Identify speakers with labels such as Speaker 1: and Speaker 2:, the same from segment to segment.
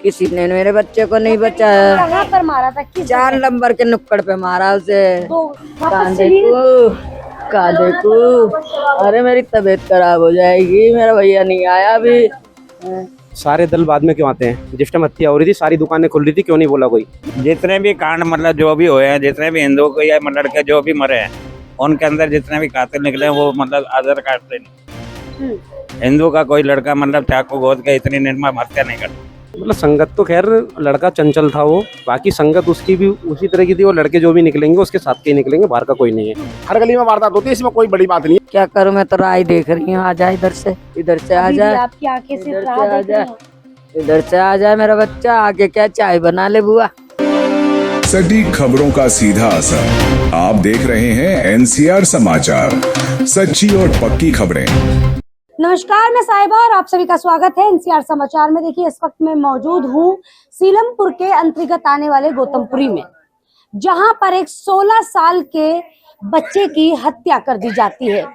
Speaker 1: किसी ने मेरे बच्चे को नहीं बचाया।
Speaker 2: कहाँ पर मारा था? किस
Speaker 1: 4 नंबर के नुक्कड़ पे मारा उसे।
Speaker 2: तो वापस
Speaker 1: कांदे को अरे मेरी तबीयत खराब हो जाएगी, मेरा भैया नहीं आया अभी।
Speaker 3: सारे दल बाद में क्यों आते हैं? जिस टाइम हत्या हो रही थी सारी दुकानें खुल रही थी, क्यों नहीं बोला कोई?
Speaker 4: जितने भी कांड मतलब जो भी हुए हैं, जितने भी हिंदू को या लड़के जो भी मरे हैं, उनके अंदर जितने भी कातिल निकले हैं वो मतलब आधार कार्ड से नहीं। हिंदू का कोई लड़का मतलब चाकू गोद के इतनी निर्मम हत्या नहीं करता।
Speaker 3: मतलब संगत तो खैर लड़का चंचल था वो, बाकी संगत उसकी भी उसी तरह की थी। वो लड़के जो भी निकलेंगे उसके साथ के ही निकलेंगे, बाहर का कोई नहीं है।
Speaker 5: हर गली में वारदात होती है, इसमें कोई बड़ी बात नहीं है।
Speaker 1: क्या करूं, मैं तो राह देख रही हूँ। आ जा इधर से आ
Speaker 2: अभी
Speaker 1: जा,
Speaker 2: भी आपकी आंखें सिर्फ
Speaker 1: इधर
Speaker 2: राह
Speaker 1: से आ
Speaker 2: देख
Speaker 1: जा,
Speaker 2: रही हैं।
Speaker 1: इधर से आ जा मेरा बच्चा। आके क्या चाय बना ले बुआ।
Speaker 6: सटीक खबरों का सीधा असर। आप देख रहे हैं एनसीआर समाचार, सच्ची और पक्की खबरें।
Speaker 2: नमस्कार, मैं साहिबा और आप सभी का स्वागत है एनसीआर समाचार में। देखिए, इस वक्त मैं मौजूद हूँ सीलमपुर के अंतर्गत आने वाले गौतमपुरी में, जहां पर एक 16 साल के बच्चे की हत्या कर दी जाती है।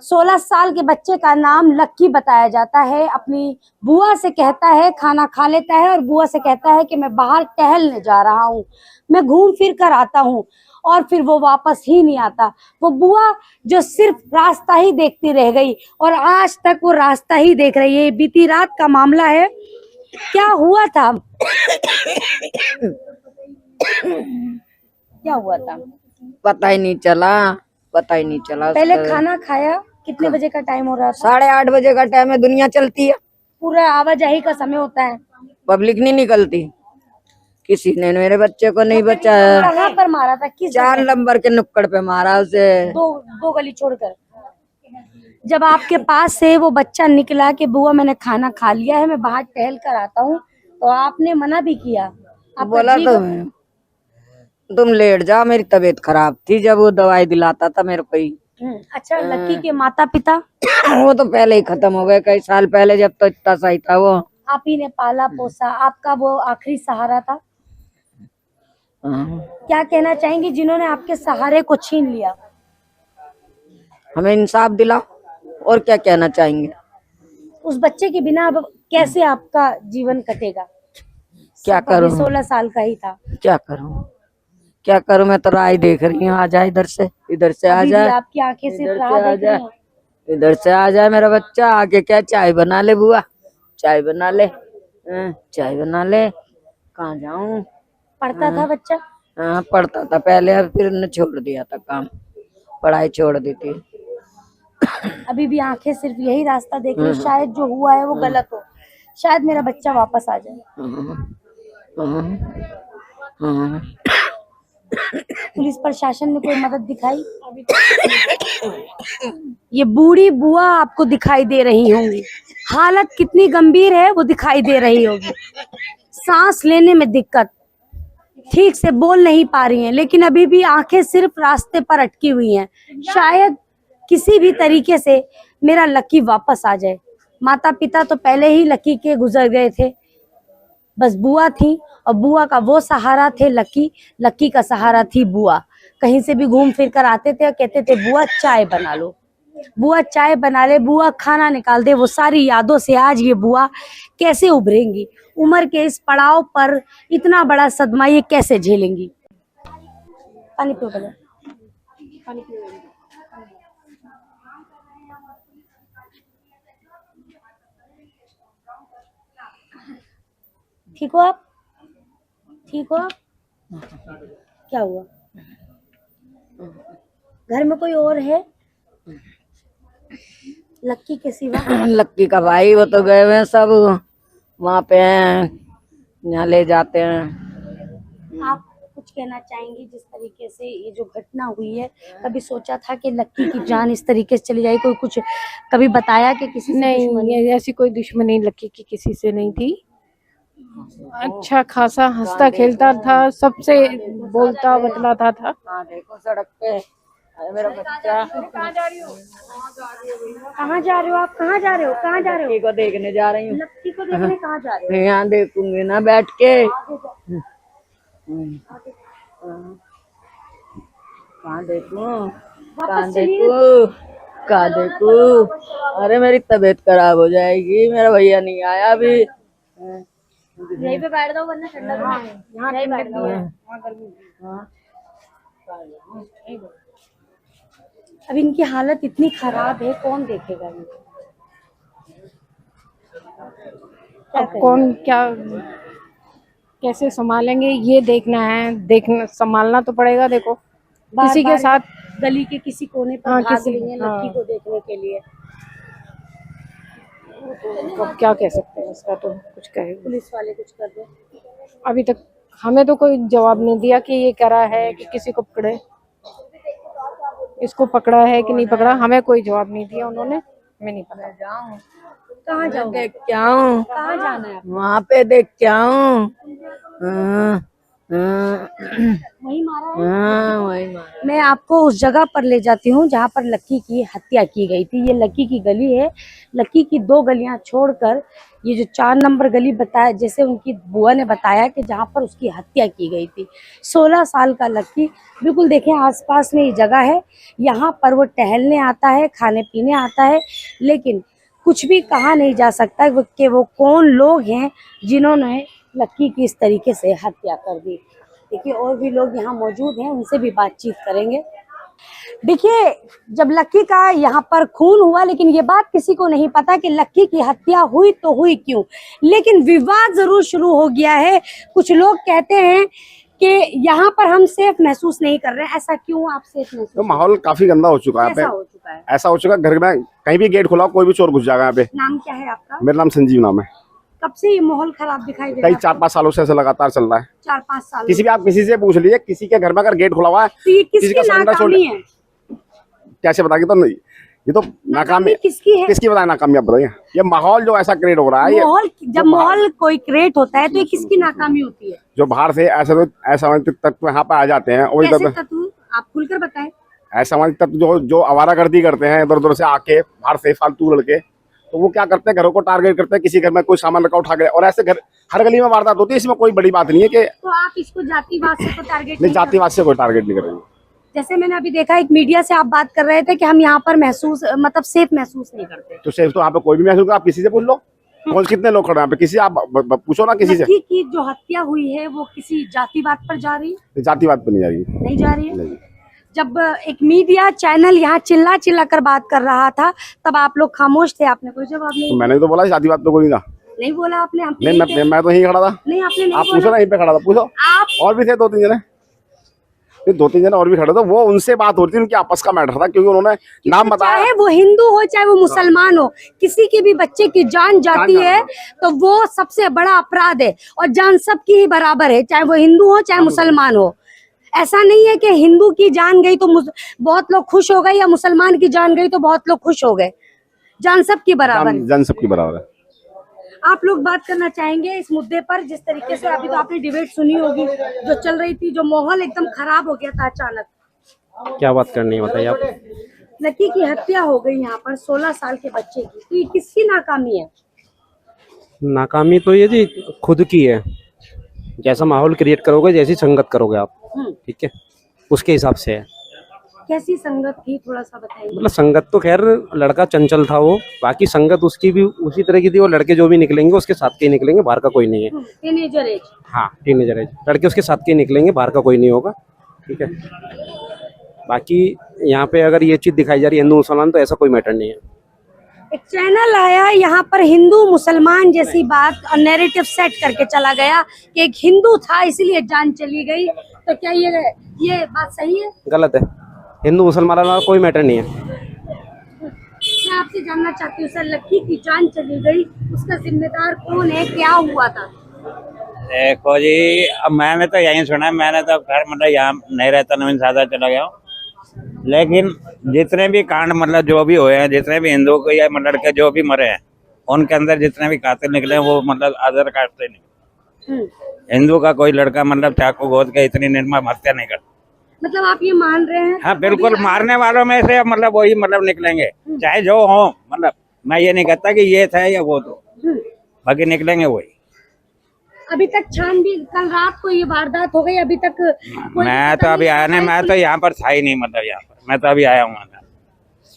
Speaker 2: 16 साल के बच्चे का नाम लक्की बताया जाता है। अपनी बुआ से कहता है, खाना खा लेता है और बुआ से कहता है कि मैं बाहर टहलने जा रहा हूँ, मैं घूम फिर कर आता हूँ, और फिर वो वापस ही नहीं आता। वो बुआ जो सिर्फ रास्ता ही देखती रह गई और आज तक वो रास्ता ही देख रही है। बीती रात का मामला है। क्या हुआ था? क्या हुआ था?
Speaker 1: पता ही नहीं चला।
Speaker 2: पहले खाना खाया? कितने बजे का टाइम हो रहा था?
Speaker 1: 8:30 बजे का टाइम है। दुनिया चलती है,
Speaker 2: पूरा आवाजाही का समय होता है।
Speaker 1: पब्लिक नहीं निकलती। किसी ने मेरे बच्चे को नहीं बचाया।
Speaker 2: कहाँ पर मारा था? किस
Speaker 1: 4 नंबर के नुक्कड़ पे मारा उसे।
Speaker 2: दो गली छोड़कर। जब आपके पास से वो बच्चा निकला कि बुआ मैंने खाना खा लिया है, मैं बाहर टहल कर आता हूँ, तो आपने मना भी किया। आप
Speaker 1: बोला तो तुम लेट जाओ, मेरी तबीयत खराब थी जब वो दवाई दिलाता था मेरे को ही।
Speaker 2: अच्छा, लक्की के माता पिता?
Speaker 1: वो तो पहले ही खत्म हो गए, कई साल पहले, जब तो इतना सही था वो।
Speaker 2: आप ही ने पाला पोसा, आपका वो आखिरी सहारा था। क्या कहना चाहेंगी जिन्होंने आपके सहारे को छीन लिया?
Speaker 1: हमें इंसाफ दिलाओ, और क्या कहना चाहेंगे।
Speaker 2: उस बच्चे के बिना अब कैसे आपका जीवन कटेगा?
Speaker 1: क्या करूं,
Speaker 2: 16 साल का ही था।
Speaker 1: क्या करूं, मैं तो राह देख रही हूँ। आ जा इधर से आ
Speaker 2: अभी
Speaker 1: जा,
Speaker 2: भी आपकी आंखें सिर्फ राह देख रही हैं।
Speaker 1: इधर से आ जा मेरा बच्चा। आके क्या चाय बना ले बुआ, चाय बना ले। कहाँ जाऊं?
Speaker 2: पढ़ता था बच्चा?
Speaker 1: हाँ, पढ़ता था पहले, अब फिर ने छोड़ दिया था काम, पढ़ाई छोड़ दी थी।
Speaker 2: अभी भी आंखें सिर्फ यही रास्ता देख रही। शायद जो हुआ है वो गलत हो, शायद मेरा बच्चा वापस आ जाए। पुलिस प्रशासन ने कोई मदद दिखाई? ये बूढ़ी बुआ आपको दिखाई दे रही होंगी, हालत कितनी गंभीर है वो दिखाई दे रही होगी। सांस लेने में दिक्कत, ठीक से बोल नहीं पा रही हैं, लेकिन अभी भी आंखें सिर्फ रास्ते पर अटकी हुई हैं। शायद किसी भी तरीके से मेरा लक्की वापस आ जाए। माता पिता तो पहले ही लक्की के गुजर गए थे, बस बुआ थी, और बुआ का वो सहारा थे लक्की का सहारा थी बुआ। कहीं से भी घूम फिर कर आते थे और कहते थे बुआ चाय बना लो, बुआ चाय बना ले, बुआ खाना निकाल दे। वो सारी यादों से आज ये बुआ कैसे उभरेंगी? उम्र के इस पड़ाव पर इतना बड़ा सदमा ये कैसे झेलेंगी? पानी पियो पहले, पानी पियो। ठीक हो आप? ठीक हो आप? क्या हुआ? घर में कोई और है लक्की के सिवा?
Speaker 1: लक्की का भाई, वो तो गए हुए हैं सब, वहाँ पे हैं, यहाँ ले जाते हैं।
Speaker 2: आप कुछ कहना चाहेंगी जिस तरीके से ये जो घटना हुई है? कभी सोचा था कि लक्की की जान इस तरीके से चली जाएगी? कोई कुछ कभी बताया कि किसी से
Speaker 7: नहीं, ऐसी कोई दुश्मनी लक्की की किसी से नहीं थी। अच्छा खासा हंसता खेलता था, सबसे बोलता बतलाता था।
Speaker 1: हाँ देखो सड़क पे मेरा बच्चा।
Speaker 2: कहाँ जा रहे हो आप? कहाँ जा रहे हो?
Speaker 1: लक्की को देखने जा रही हूँ।
Speaker 2: लक्की को देखने कहाँ जा रहे हो?
Speaker 1: यहाँ देखूंगी ना बैठ के। कहाँ देखूं? अरे मेरी तबीयत खराब हो जाएगी, मेरा भैया नहीं आया अभी।
Speaker 2: यहीं पे बैठ जाओ वरना ठंडा तो नहीं है।
Speaker 7: यहाँ
Speaker 2: यहीं बैठ
Speaker 7: ठंडक
Speaker 2: जाओ।
Speaker 7: भी है, वहाँ गर्मी है।
Speaker 2: अब इनकी हालत इतनी खराब है, कौन देखेगा इनको? क्या
Speaker 7: अब
Speaker 2: करें?
Speaker 7: कौन क्या कैसे संभालेंगे ये देखना है, देखना संभालना तो पड़ेगा। देखो किसी के
Speaker 2: बार-बार
Speaker 7: साथ
Speaker 2: गली के किसी कोने पर
Speaker 7: हाँ,
Speaker 2: भाग
Speaker 7: किसी-
Speaker 2: रही है
Speaker 7: हाँ।
Speaker 2: लड़की को देखने के लिए।
Speaker 7: अब क्या कह सकते हैं, इसका तो कुछ कहे।
Speaker 2: पुलिस वाले कुछ कर दे।
Speaker 7: अभी तक हमें तो कोई जवाब नहीं दिया कि ये करा है कि किसी को पकड़े, इसको पकड़ा है कि नहीं पकड़ा, हमें कोई जवाब नहीं दिया उन्होंने। हमें नहीं पता।
Speaker 2: कहाँ जाओ?
Speaker 1: देख के आऊं,
Speaker 2: कहाँ जाना है?
Speaker 1: वहाँ पे देख के आऊं। हाँ, हाँ,
Speaker 2: वही मारा है।
Speaker 1: हाँ, वही मारा।
Speaker 2: मैं आपको उस जगह पर ले जाती हूँ जहाँ पर लक्की की हत्या की गई थी। ये लक्की की गली है। लक्की की 2 गलियां छोड़कर ये जो 4 नंबर गली बताया, जैसे उनकी बुआ ने बताया कि जहाँ पर उसकी हत्या की गई थी। 16 साल का लक्की, बिल्कुल देखें आसपास में ये जगह है। यहाँ पर वो टहलने आता है, खाने पीने आता है, लेकिन कुछ भी कहा नहीं जा सकता कि वो कौन लोग हैं जिन्होंने लक्की की इस तरीके से हत्या कर दी। देखिए और भी लोग यहाँ मौजूद हैं, उनसे भी बातचीत करेंगे। देखिए जब लक्की का यहाँ पर खून हुआ, लेकिन ये बात किसी को नहीं पता कि लक्की की हत्या हुई तो हुई क्यों, लेकिन विवाद जरूर शुरू हो गया है। कुछ लोग कहते हैं कि यहाँ पर हम सेफ महसूस नहीं कर रहे हैं। ऐसा क्यों आप सेफ महसूस?
Speaker 5: तो माहौल काफी गंदा हो चुका है यहाँ
Speaker 2: ऐसा
Speaker 5: पे।
Speaker 2: हो चुका है।
Speaker 5: ऐसा हो चुका है, घर में कहीं भी गेट खुला हो, कोई भी चोर घुस जाएगा यहाँ पे।
Speaker 2: नाम क्या है आपका?
Speaker 5: मेरा नाम संजीव नाम है।
Speaker 2: कब से ये माहौल खराब दिखाई दे रहा
Speaker 5: कई
Speaker 2: है?
Speaker 5: 4-5 सालों से ऐसा लगातार चल रहा है।
Speaker 2: 4-5 साल।
Speaker 5: किसी भी आप किसी से पूछ लीजिए, किसी के घर में अगर गेट खुला हुआ है,
Speaker 2: तो ये
Speaker 5: किसी का
Speaker 2: किसकी
Speaker 5: सिलेंडर छोड़
Speaker 2: नाकामी है?
Speaker 5: कैसे बताएंगे? तो नहीं, ये तो नाकामी
Speaker 2: किसकी है?
Speaker 5: किसकी बताए नाकामी, आप बताइए। ये माहौल जो ऐसा क्रिएट हो रहा है, ये
Speaker 2: माहौल जब माहौल कोई क्रिएट होता है तो ये किसकी नाकामी होती है?
Speaker 5: जो बाहर से असामाजिक तत्व यहाँ पे आ जाते हैं, वही
Speaker 2: कैसे
Speaker 5: तत्व
Speaker 2: तत्व आप खुलकर बताएं।
Speaker 5: असामाजिक तत्व जो आवारागर्दी करते हैं इधर उधर से आके, बाहर से फालतू लड़के, तो वो क्या करते हैं, घरों को टारगेट करते हैं। किसी घर में कोई सामान रखा उठा के, और ऐसे घर हर गली में वारदात होती है। इसमें कोई बड़ी बात नहीं है कि
Speaker 2: तो आप इसको जातिवाद से तो टारगेट
Speaker 5: नहीं, जातिवाद से कोई टारगेट नहीं करेंगे।
Speaker 2: जैसे मैंने अभी देखा एक मीडिया से आप बात कर रहे थे कि हम यहाँ पर महसूस मतलब सेफ महसूस नहीं करते।
Speaker 5: तो सेफ तो यहाँ पे कोई भी महसूस, आप किसी से पूछ लो, कौन कितने लोग खड़े हैं यहाँ पे, किसी आप पूछो ना किसी से।
Speaker 2: लक्की की जो हत्या हुई है वो किसी जातिवाद पर जा रही है?
Speaker 5: जातिवाद पे नहीं आ रही।
Speaker 2: नहीं जा रही है।
Speaker 5: नहीं।
Speaker 2: जब एक मीडिया चैनल यहाँ चिल्ला चिल्ला कर बात कर रहा था तब आप लोग खामोश थे, आपने कोई जवाब नहीं
Speaker 5: तो मैंने तो बोला जातिवाद पे कोई ना।
Speaker 2: नहीं बोला आपने। हम
Speaker 5: नहीं, मैं तो यहीं खड़ा था।
Speaker 2: नहीं आपने नहीं
Speaker 5: आप
Speaker 2: बोला।
Speaker 5: पूछो ना, यहीं पे खड़ा था, पूछो।
Speaker 2: आप
Speaker 5: और भी थे 2-3 जने, 2-3 जने और भी खड़े थे। वो उनसे बात होती थी, उनकी आपस का मैटर था, क्योंकि उन्होंने नाम बताया।
Speaker 2: चाहे वो हिंदू हो चाहे वो मुसलमान हो, किसी के भी बच्चे की जान जाती है तो वो सबसे बड़ा अपराध है, और जान सबकी ही बराबर है, चाहे वो हिंदू हो चाहे मुसलमान हो। ऐसा नहीं है कि हिंदू की जान गई तो बहुत लोग खुश हो गए या मुसलमान की जान गई तो बहुत लोग खुश हो गए। जान सबकी बराबर है।
Speaker 5: जन सबकी बराबर है।
Speaker 2: आप लोग बात करना चाहेंगे इस मुद्दे पर? जिस तरीके से अभी तो आपने डिबेट सुनी होगी जो चल रही थी, जो माहौल एकदम खराब हो गया था अचानक।
Speaker 3: क्या बात करनी है बताइए आप।
Speaker 2: लकी की हत्या हो गई यहाँ पर 16 साल के बच्चे की, तो ये किसकी नाकामी है?
Speaker 3: नाकामी तो ये जी खुद की है। जैसा माहौल क्रिएट करोगे, जैसी संगत करोगे आप, ठीक है, उसके हिसाब से है।
Speaker 2: कैसी संगत थी, थोड़ा सा बताइए।
Speaker 3: मतलब संगत तो खैर लड़का चंचल था वो, बाकी संगत उसकी भी उसी तरह की थी। वो लड़के जो भी निकलेंगे उसके साथ के ही निकलेंगे, बाहर का कोई नहीं है।
Speaker 2: Teenager age.
Speaker 3: हाँ, टीनेजर एज लड़के उसके साथ के ही निकलेंगे, बाहर का कोई नहीं होगा, ठीक है। बाकी यहाँ पे अगर ये चीज़ दिखाई जा रही है हिंदू मुसलमान, तो ऐसा कोई मैटर नहीं है।
Speaker 2: एक चैनल आया यहाँ पर हिंदू मुसलमान जैसी बात और नैरेटिव सेट करके चला गया कि एक हिंदू था इसलिए जान चली गई, तो क्या ये बात सही है?
Speaker 3: गलत है। हिंदू मुसलमान वाला कोई मैटर नहीं है।
Speaker 2: मैं आपसे जानना चाहती हूँ सर, लक्की की जान चली गई, उसका जिम्मेदार कौन है, क्या हुआ था?
Speaker 4: देखो जी, अब मैंने तो यहीं सुना है, मैंने तो घर मतलब यहाँ नहीं रहता, नवीन सादा चला गया हूँ। लेकिन जितने भी कांड मतलब जो भी हुए हैं, जितने भी हिंदू को या लड़के जो भी मरे हैं, उनके अंदर जितने भी कातिल निकले हैं, वो मतलब आधार कार्ड से नहीं। हिंदू का कोई लड़का मतलब चाकू गोद के इतनी निर्मम हत्या नहीं करता।
Speaker 2: मतलब आप ये मान रहे हैं?
Speaker 4: हाँ बिल्कुल, मारने वालों में से मतलब वही मतलब निकलेंगे, चाहे जो हो। मतलब मैं ये नहीं कहता कि ये था या वो, तो बाकी निकलेंगे वही।
Speaker 2: अभी तक छानबीन, कल रात को ये वारदात हो गई, अभी तक
Speaker 4: मैं तो अभी आया नहीं, मैं तो यहाँ पर था ही नहीं, मतलब यहाँ पर मैं तो अभी आया हूँ।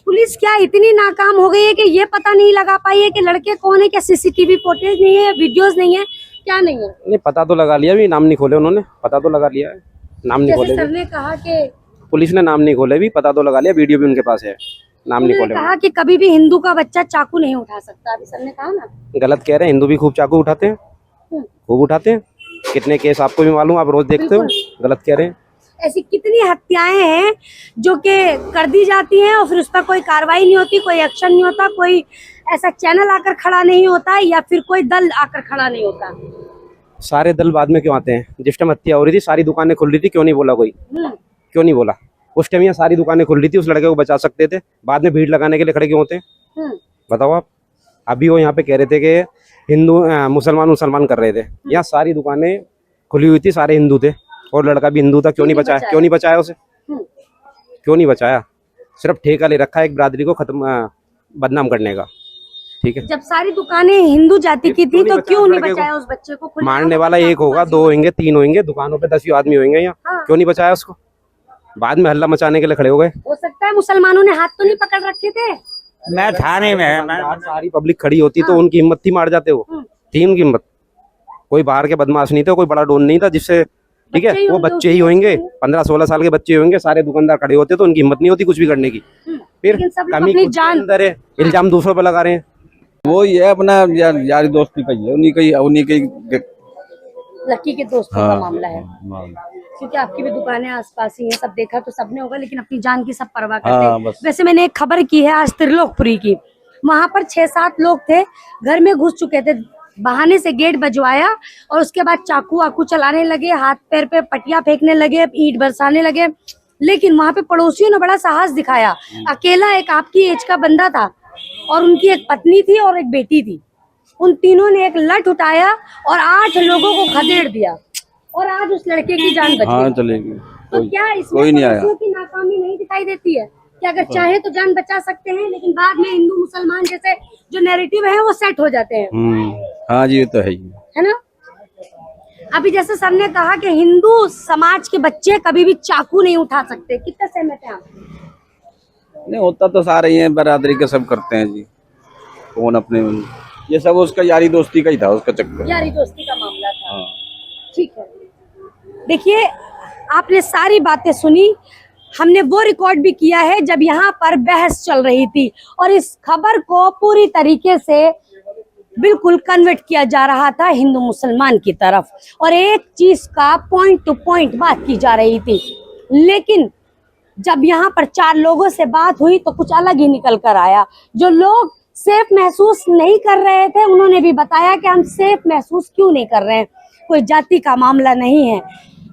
Speaker 2: पुलिस क्या इतनी नाकाम हो गई है कि ये पता नहीं लगा पाई है कि लड़के कौन है? क्या सीसीटीवी फुटेज नहीं है, वीडियोस नहीं है, क्या नहीं है?
Speaker 3: नहीं पता तो लगा लिया, भी नाम नहीं खोले उन्होंने, पता तो लगा लिया है, नाम नहीं
Speaker 2: जैसे
Speaker 3: खोले
Speaker 2: सर
Speaker 3: भी।
Speaker 2: ने कहा कि
Speaker 3: पुलिस ने नाम नहीं खोले भी, पता तो लगा लिया, वीडियो भी उनके पास है, नाम नहीं
Speaker 2: उन्होंने
Speaker 3: खोले।
Speaker 2: कहा कि कभी भी हिंदू का बच्चा चाकू नहीं उठा सकता, अभी सर ने कहा ना।
Speaker 3: गलत कह रहे हैं, हिंदू भी खूब चाकू उठाते हैं, खूब उठाते हैं, कितने केस आपको भी मालूम, आप रोज देखते हो। गलत कह रहे हैं।
Speaker 2: ऐसी कितनी हत्याएं हैं जो कि कर दी जाती हैं और फिर उस पर कोई कार्रवाई नहीं होती, कोई एक्शन नहीं होता, कोई ऐसा चैनल आकर खड़ा नहीं होता या फिर कोई दल आकर खड़ा नहीं होता।
Speaker 3: सारे दल बाद में क्यों आते हैं? जिस टाइम हत्या हो रही थी सारी दुकानें खुल रही थी, क्यों नहीं बोला कोई? क्यों नहीं बोला? उस टाइम यहाँ सारी दुकानें खुल रही थी, उस लड़के को बचा सकते थे, बाद में भीड़ लगाने के लिए खड़े क्यों होते हैं? बताओ आप। अभी वो यहाँ पे कह रहे थे कि हिंदू मुसलमान कर रहे थे, यहाँ सारी दुकानें खुली हुई थी, सारे हिंदू थे और लड़का भी हिंदू था, क्यों नहीं बचाया? क्यों नहीं बचाया उसे? क्यों नहीं बचाया? सिर्फ ठेका ले रखा है एक बिरादरी को खत्म बदनाम करने का, ठीक है।
Speaker 2: जब सारी दुकानें हिंदू जाति की थी तो क्यों नहीं बचाया उस बच्चे को?
Speaker 3: मारने वाला एक होगा, दो होंगे, तीन होंगे, दुकानों पे 10 आदमी होंगे यहाँ, क्यों नहीं बचाया उसको? बाद में हल्ला मचाने के लिए खड़े हो गए।
Speaker 2: हो सकता है मुसलमानों ने हाथ तो नहीं पकड़ रखे थे।
Speaker 4: मैं था नहीं, मैं
Speaker 3: सारी पब्लिक खड़ी होती तो उनकी हिम्मत थी, मार जाते वो, थी उनकी हिम्मत। कोई बाहर के बदमाश नहीं थे, कोई बड़ा डोन नहीं था जिससे, ठीक है, वो बच्चे ही होंगे, 15-16 साल के बच्चे होंगे, सारे दुकानदार खड़े होते तो उनकी हिम्मत नहीं होती कुछ भी करने की। फिर कमी खुद के अंदर है, इल्जाम दूसरों पे लगा रहे हैं।
Speaker 8: वो ये अपना यारी दोस्ती का ही है, उन्हीं की
Speaker 2: लकी के दोस्तों का मामला है, क्योंकि आपकी भी दुकानें आसपास ही हैं, सब देखा तो सबने होगा, लेकिन अपनी जान की सब परवाह करते हैं। वैसे मैंने एक खबर की है आज त्रिलोकपुरी की, वहां पर 6-7 लोग थे, घर में घुस चुके थे, बहाने से गेट बजवाया और उसके बाद चाकू वाकू चलाने लगे, हाथ पैर पे पटिया फेंकने लगे, ईंट बरसाने लगे। लेकिन वहां पे पड़ोसियों ने बड़ा साहस दिखाया। अकेला एक आपकी एज का बंदा था और उनकी एक पत्नी थी और एक बेटी थी, उन तीनों ने एक लठ उठाया और 8 लोगों को खदेड़ दिया और आज उस लड़के की जान बच गई।
Speaker 8: चलेगी।
Speaker 2: तो क्या इसमें
Speaker 8: कोई नहीं आया।
Speaker 2: पड़ोसियों की नाकामी नहीं दिखाई देती है कि अगर चाहे तो जान बचा सकते हैं, लेकिन बाद में हिंदू मुसलमान जैसे जो नैरेटिव है वो सेट हो जाते हैं।
Speaker 8: हाँ जी, ये तो है ही
Speaker 2: है ना। अभी जैसे सर ने कहा कि हिंदू समाज के बच्चे कभी भी चाकू नहीं उठा सकते, कितने सहमत हैं आप?
Speaker 8: नहीं होता तो सारे ही हैं, बरादरी के सब करते हैं जी, कौन अपने, ये सब उसका यारी दोस्ती का ही था, उसका चक्कर,
Speaker 2: यारी दोस्ती का मामला था। ठीक है, देखिए आपने सारी बातें सुनी, हमने वो रिकॉर्ड भी किया है जब यहाँ पर बहस चल रही थी और इस खबर को पूरी तरीके से बिल्कुल कन्वर्ट किया जा रहा था हिंदू मुसलमान की तरफ और एक चीज का पॉइंट टू पॉइंट बात की जा रही थी। लेकिन जब यहाँ पर 4 लोगों से बात हुई तो कुछ अलग ही निकल कर आया। जो लोग सेफ महसूस नहीं कर रहे थे उन्होंने भी बताया कि हम सेफ महसूस क्यों नहीं कर रहे हैं, कोई जाति का मामला नहीं है।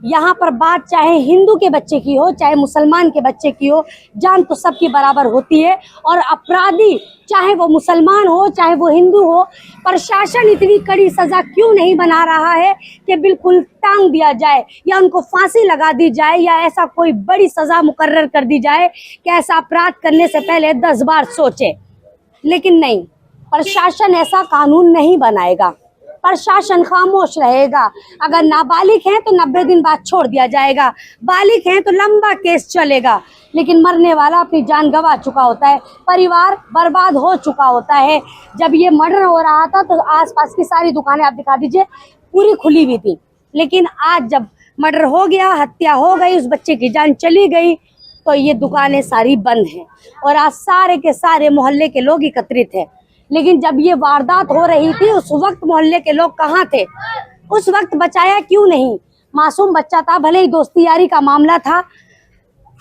Speaker 2: यहाँ पर बात चाहे हिंदू के बच्चे की हो चाहे मुसलमान के बच्चे की हो, जान तो सबकी बराबर होती है और अपराधी चाहे वो मुसलमान हो चाहे वो हिंदू हो, प्रशासन इतनी कड़ी सजा क्यों नहीं बना रहा है कि बिल्कुल टांग दिया जाए या उनको फांसी लगा दी जाए या ऐसा कोई बड़ी सजा मुकर्रर कर दी जाए कि ऐसा अपराध करने से पहले 10 बार सोचे। लेकिन नहीं, प्रशासन ऐसा कानून नहीं बनाएगा, प्रशासन खामोश रहेगा। अगर नाबालिग हैं तो 90 दिन बाद छोड़ दिया जाएगा, बालिग हैं तो लंबा केस चलेगा, लेकिन मरने वाला अपनी जान गंवा चुका होता है, परिवार बर्बाद हो चुका होता है। जब ये मर्डर हो रहा था तो आसपास की सारी दुकानें आप दिखा दीजिए पूरी खुली हुई थी, लेकिन आज जब मर्डर हो गया, हत्या हो गई, उस बच्चे की जान चली गई, तो ये दुकानें सारी बंद हैं और आज सारे के सारे मोहल्ले के लोग एकत्रित हैं। लेकिन जब ये वारदात हो रही थी उस वक्त मोहल्ले के लोग कहाँ थे? उस वक्त बचाया क्यों नहीं? मासूम बच्चा था, भले ही दोस्ती यारी का मामला था,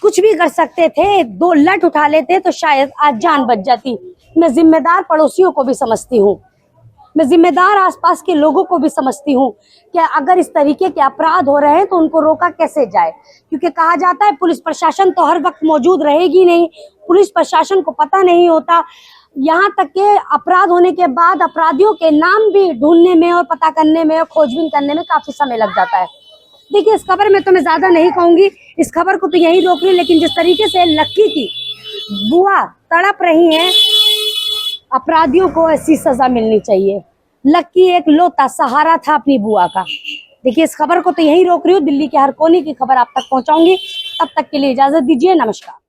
Speaker 2: कुछ भी कर सकते थे, 2 लठ उठा लेते तो शायद आज जान बच जाती। मैं जिम्मेदार पड़ोसियों को भी समझती हूँ, मैं जिम्मेदार आसपास के लोगों को भी समझती हूँ कि अगर इस तरीके के अपराध हो रहे हैं तो उनको रोका कैसे जाए, क्योंकि कहा जाता है पुलिस प्रशासन तो हर वक्त मौजूद रहेगी नहीं, पुलिस प्रशासन को पता नहीं होता, यहाँ तक के अपराध होने के बाद अपराधियों के नाम भी ढूंढने में और पता करने में और खोजबीन करने में काफी समय लग जाता है। देखिए इस खबर में तो मैं ज्यादा नहीं कहूंगी, इस खबर को तो यही रोक रही, लेकिन जिस तरीके से लक्की की बुआ तड़प रही हैं, अपराधियों को ऐसी सजा मिलनी चाहिए। लक्की एक लौता सहारा था अपनी बुआ का। देखिए इस खबर को तो यही रोक रही हूँ, दिल्ली के हर कोने की खबर आप तक पहुंचाऊंगी। तब तक के लिए इजाजत दीजिए, नमस्कार।